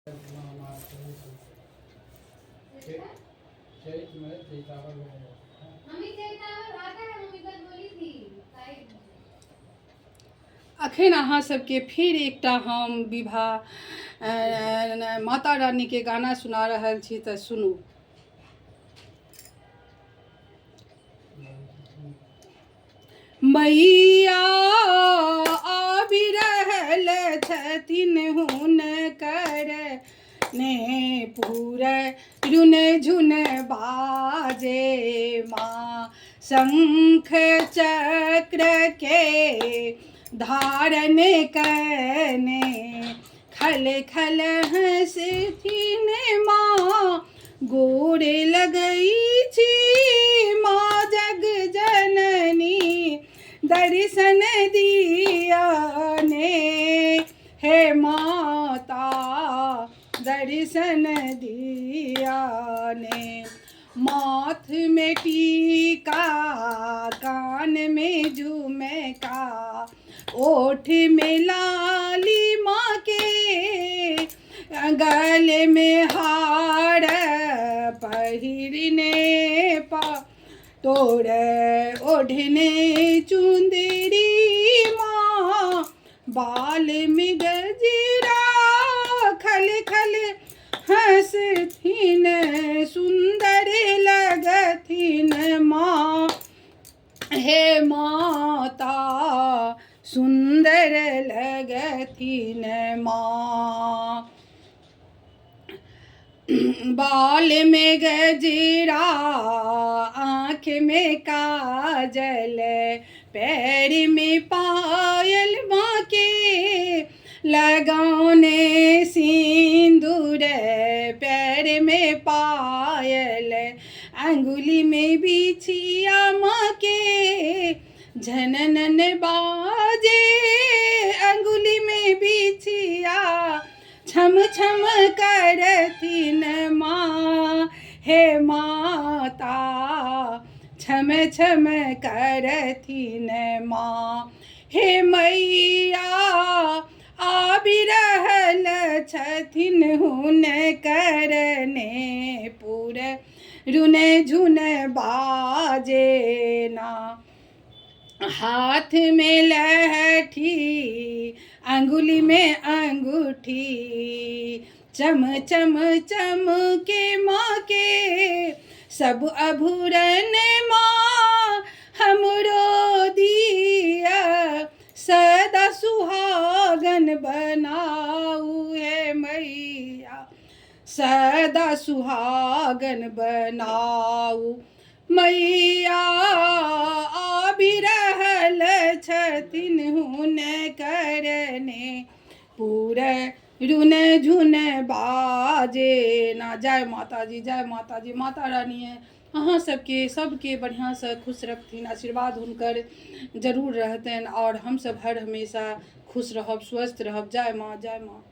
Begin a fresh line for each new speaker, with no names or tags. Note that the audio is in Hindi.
अखन अहाँ सबके फिर एकटा हम विवाह माता रानी के गाना सुना रहल छी तऽ सुनू। मैया आबि रहल छथिन हुनकर ने पूरे रुन झुन बाजे माँ शंख चक्र के धारण करने खल खल हंसथिन माँ गोर लगई छी माँ जग जननी दर्शन दिया ने हे माता दर्शन दिया ने। माथ में टीका कान में झुमका ओठ में लाली माँ के गले में हार पहिरने तोड़ ओढ़ने चुंदरी माँ बाल में गजरा खल खल हंसथिन सुंदर लगथिन माँ हे माता सुंदर लगथिन माँ। बाल में गजरा आँख में काजल पैर में पायल माँ के लगाने सिंदूर पैर में पायल अंगुली में बिछिया माँ के झननन बाजे अंगुली में बिछिया छम छम करथिन माँ हे माता छम छम करथिन माँ। हे मैया आबि रहल छथिन हुनकर ने पूरे रुन झुन बाजे ना हाथ में लहठी अंगुली में अंगूठी चम चम चम के माँ के सब आभूषण माँ हमरो दिया सदा सुहागन बनाऊ हे मैया सदा सुहागन बनाऊ। मैया आबि रहल छथिन हुनकर ने पूरे रुन झुन बाजे ना। जय माता जी जय माता जी। माता रानी अहाँ सबके बढ़िया से खुश रखथिन आशीर्वाद हुनकर जरूर रहतनि और हम सब हर हमेशा खुश रहब स्वस्थ रहब। जय माँ जय माँ।